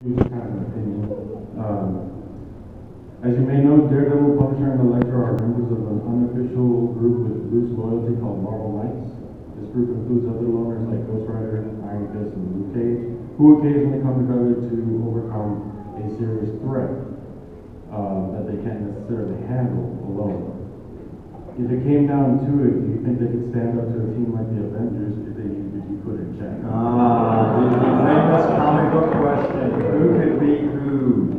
Just kind of an opinion. As you may know, Daredevil, Punisher, and Elektra are members of an unofficial group with loose loyalty called Marvel Knights. This group includes other loners like Ghost Rider, Iron Fist, and Luke Cage, who occasionally come together to overcome a serious threat that they can't necessarily handle alone. If it came down to it, do you think they could stand up to a team like the Avengers if they needed to be put in check? The famous comic book question: who could beat who?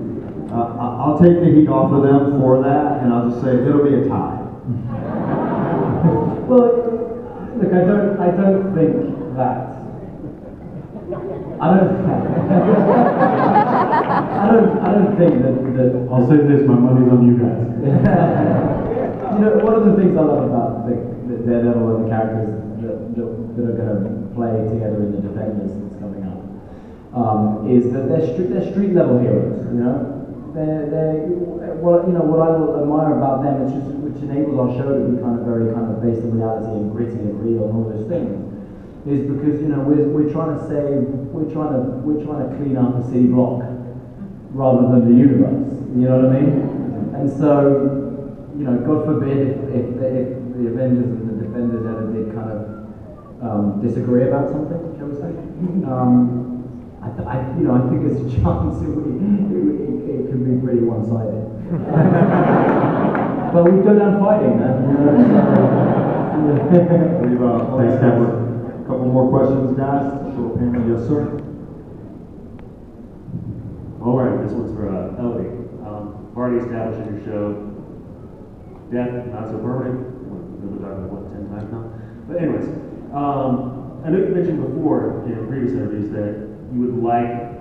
I'll take the heat off of them for that, and I'll just say it'll be a tie. Well, look, I don't think that. I don't think that. I'll say this: my money's on you guys. You know, one of the things I love about the Daredevil and the characters that are going to play together in the Defenders that's coming up is that they're street level heroes. You know, what I admire about them, which enables our show to be very based on reality and gritty and real and all those things, is because we're trying to clean up the city block rather than the universe. You know what I mean? And so, God forbid if the Avengers and the Defenders ever did disagree about something, shall we say? I think there's a chance it could be pretty one-sided. But we go down fighting, man. Thanks, Kevin. A couple more questions, guys. Short panel, yes, sir. All right, this one's for Elodie. Already established in your show, death not so permanent. We've been talking about 10 times now. But anyways, I know you mentioned before in previous interviews that you would like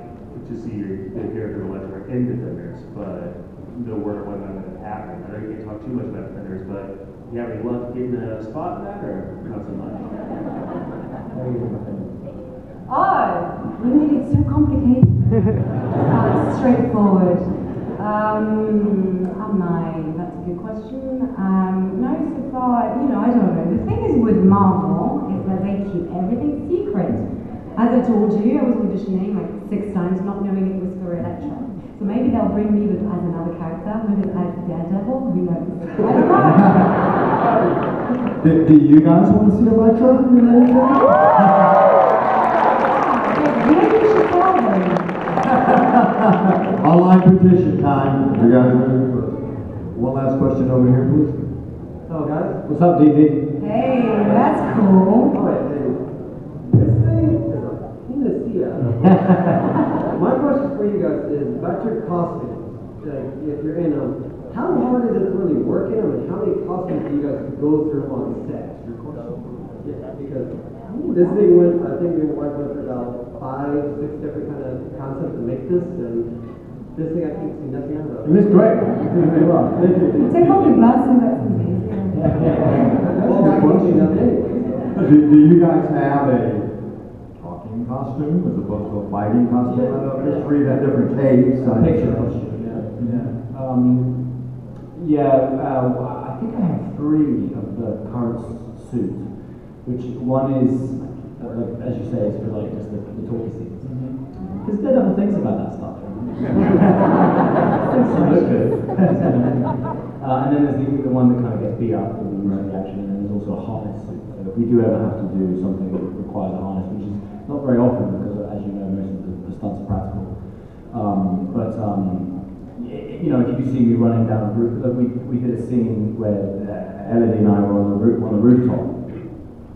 to see the character of Elektra in Defenders, but no word on whether that would happen. I know you can't talk too much about Defenders, but do you have any luck getting a spot in that, or not so much? Oh, you made it so complicated. Straightforward. That's a good question. No, so far, I don't know. The thing is with Marvel is that they keep everything secret. As I told you, I was auditioning 6 times, not knowing it was for Elektra. So maybe they'll bring me as another character, maybe as Daredevil, who knows? I don't know. Do you guys want to see Elektra? Maybe you should tell them. Online petition time. You guys ready for one last question over here, please? Oh, guys, what's up, DD? Hey, that's cool. This thing is a pain to see. My question for you guys is about your costumes. If you're in them, how hard is it to really work in them, and how many costumes do you guys go through on set? Yeah, because this thing I think me and my wife went through about 5, 6 different kind of concepts to make this, and this thing I can't see nothing out of. It looks great. You did really well. Thank you. Take off your glasses, that's amazing. Well, I can't see nothing anyway. Do you guys have a talking costume as opposed to a fighting costume? I know there's 3 that different capes. Picture costume, I think I have 3 of the current suits, which one is, as you say, it's for just the talkie scenes. Because Daredevil thinks about that stuff. So look good. And then there's the one that kind of gets beat up with the action, and then there's also a harness suit. So if we do ever have to do something that requires a harness, which is not very often because, as you know, most of the stunts are practical. If you see me running down a roof, we did a scene where Elodie and I were on the rooftop,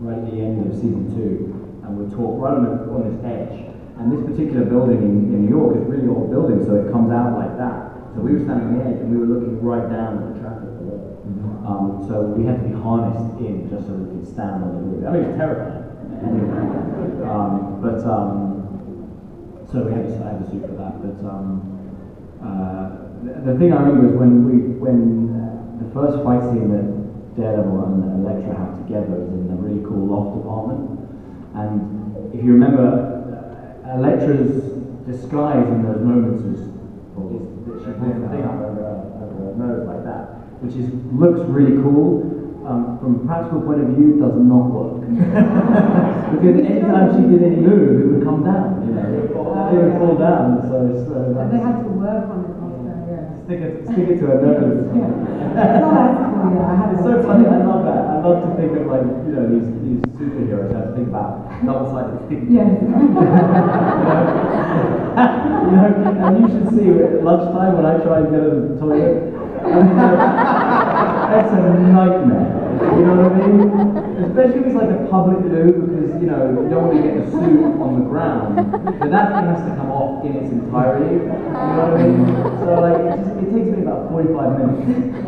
right at the end of season 2, and we're right on this edge. And this particular building in New York is a really old building, so it comes out like that. So we were standing on the edge, and we were looking right down at the traffic below. So we had to be harnessed in just so we could stand on the roof. I mean, it's terrifying. So we had to have a suit for that. But the thing I remember is when the first fight scene that Daredevil and Elektra have together is in a really cool loft apartment. And if you remember, Elektra's disguise in those moments is that she pulls the thing up over her nose like that, which looks really cool. From a practical point of view, does not work. Because anytime she did any move, it would come down. It would fall down. So But they had to work on it also, yeah. Stick it to a nose. Yeah. No, that's cool, yeah. I had It's so funny. I love that. I love to think of like these superheroes. I have to think about double-sided things. Yes. And you should see at lunchtime when I try and go to the toilet. That's a nightmare. You know what I mean? Especially if it's like a public loo, because you don't want to get the suit on the ground. But that thing has to come off in its entirety. You know what I mean? So like it takes me about 45 minutes.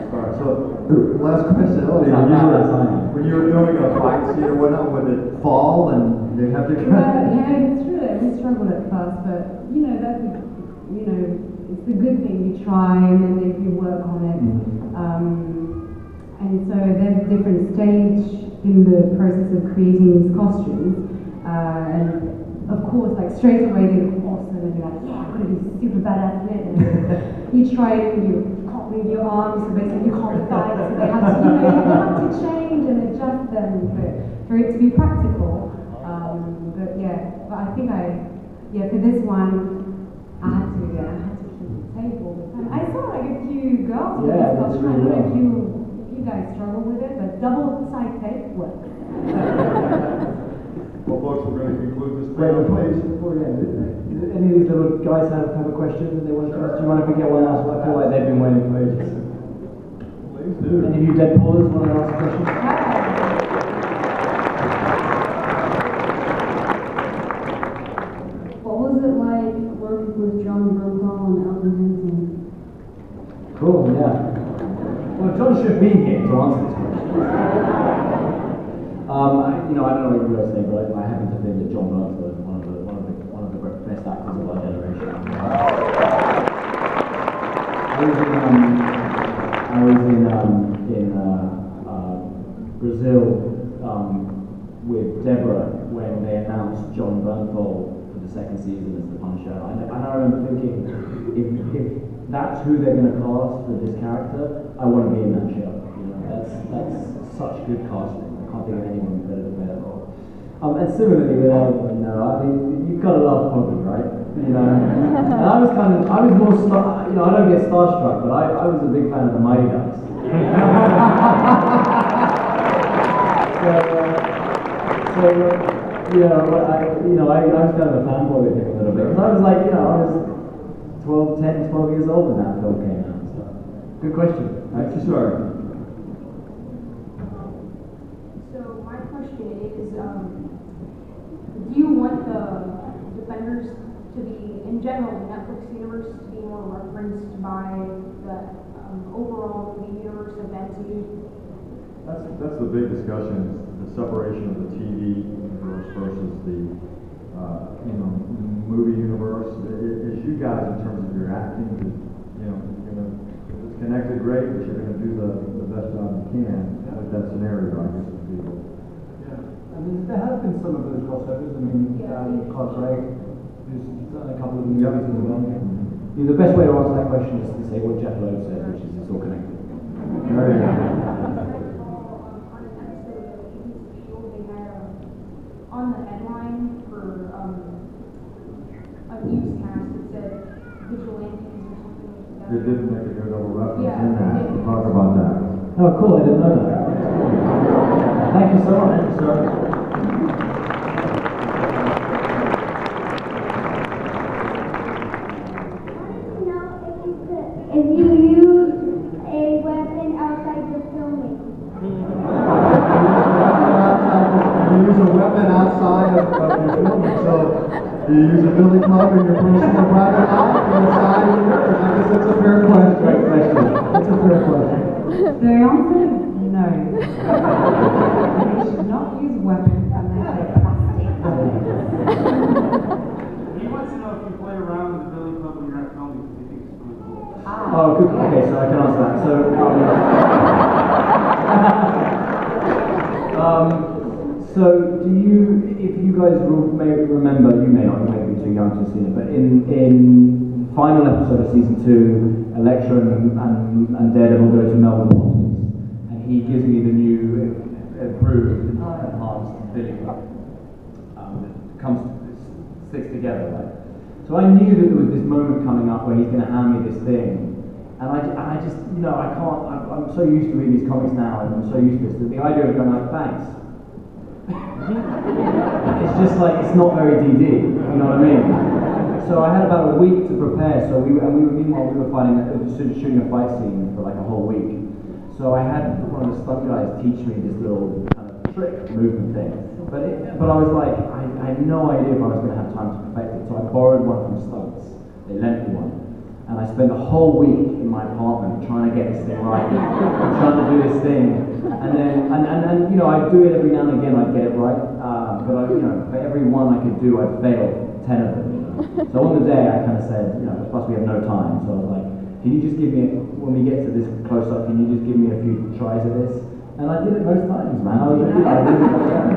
Alright, so last question, Elodie, when you were doing a fight scene or whatnot, would it fall and they have to Yeah, it's true. We struggled at first, but that's it's a good thing. You try and then if you work on it. And so there's a different stage in the process of creating these costumes. And of course, like straight away they look awesome and you're like, yeah, I'm gonna be super badass in it. And you try it and you can't move your arms, so basically you can't fight. So they have to, you have to change and adjust them for it to be practical. But I think for this one, I had to keep it safe all the time. I saw like a few girls with this costume. I don't know if you guys struggle with it, but double side tape works. Well, folks, we're going to conclude this Wait, panel, please, please. before we end, do any of these little guys have a question that they want to ask? Do you mind if we get one last one? I feel like they've been waiting for ages. Please do. Any of you Deadpoolers want to ask a question? What was it like working with John Bernthal and Elton Henson? Cool, yeah. Well, John should be here to answer this question. I don't know what you guys think, but I happen to think that John Bernthal is one of the best actors of our generation. I was in Brazil with Deborah when they announced John Bernthal for the second season as the Punisher, and I remember thinking, if that's who they're going to cast for this character, I want to be in that show. That's such good casting. I can't think of anyone better than that role. And similarly with Elodie, I mean, you've got to love Poggy, right? And I was more I don't get starstruck, but I was a big fan of the Mighty Ducks. I was kind of a fanboy with him a little bit. Because I was like, I was 12 years old when that film came out. So, good question. Thank you, sir. So my question is, do you want the Defenders to be, in general, the Netflix universe to be more referenced by the overall movie universe of MCU? That's the big discussion, the separation of the TV universe versus the movie universe. It's you guys in terms of your acting. If it's connected, great, but you're going to do the best job you can with that scenario, I guess, with people. I mean, there have been some of those crossovers. I mean, Clark Gregg, who's done a couple of movies as well. The best way to answer that question is to say what Jeff Lowe said, which is it's all connected. There you go. On the headline for a newscast, it said vigilantes or something like that. It did make a good little reference Yeah, in that. it did. We'll talk about that. Oh, cool, I didn't know that. Thank you so much. Thank you, sir. If you use a weapon outside the filming. You use a weapon outside of your filming, so do you use a billy club in your personal private life inside of yours? I guess that's a fair question. Great question. That's a fair question. The answer is no. We should not use weapons unless they're plastic. He wants to know if you play around with the billy club when you're at filming because he thinks it's really cool. Oh, good. Okay, so I can answer that. So, do you, if you guys may remember, you may not, you may be too young to have seen it, but in final episode of season 2, Elektra and Daredevil go to Melbourne, and he gives me the new improved, enhanced billy club. It sticks together, right? So I knew that there was this moment coming up where he's going to hand me this thing. And I just, you know, I can't, I'm so used to reading these comics now, and I'm so used to this, that the idea of going like, thanks. It's just like, it's not very DD, you know what I mean? So I had about a week to prepare, meanwhile we were shooting a fight scene for like a whole week. So I had one of the stunt guys teach me this little kind of trick movement thing. But I was like, I had no idea if I was going to have time to perfect it, so I borrowed one from Stunts. They lent me one. And I spent a whole week in my apartment trying to get this thing right, trying to do this thing. And then, and you know, I'd do it every now and again, I'd get it right. But you know, for every one I could do, I'd fail 10 of them. You know? So on the day, I kind of said, you know, plus we have no time, so I was like, can you just give me, when we get to this close-up, can you just give me a few tries of this? And I did it most times, man. I really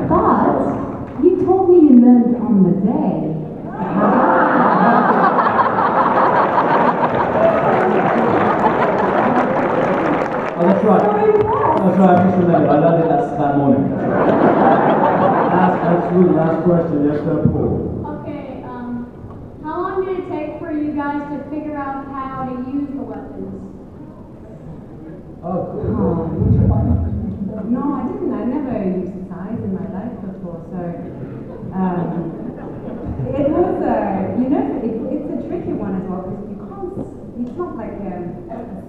But you told me you learned on the day. Oh, that's right. That's right, I just remembered. I learned it that morning. Absolute last question. Yes, sir, Paul. Okay, how long did it take for you guys to figure out how to use the weapons? Oh, cool. No, I didn't. I never used size in my life before, so it was you know, it's a tricky one as well because you can't. It's not like a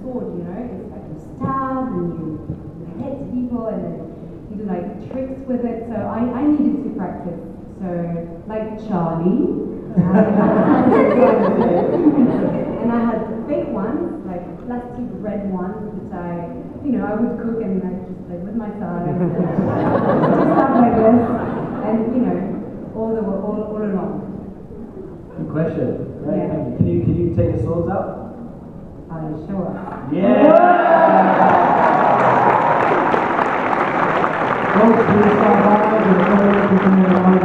sword, you know. It's like you stab and you hit people and then you do like tricks with it. So I needed to practice. So like Charlie, and I had fake ones, like plastic red ones, which I would cook and like just like with my side, just stuff like this, and you know, all along. Good question. Right. Yeah. Can you take the swords out? Are you sure? Yeah. Folks, please stop by.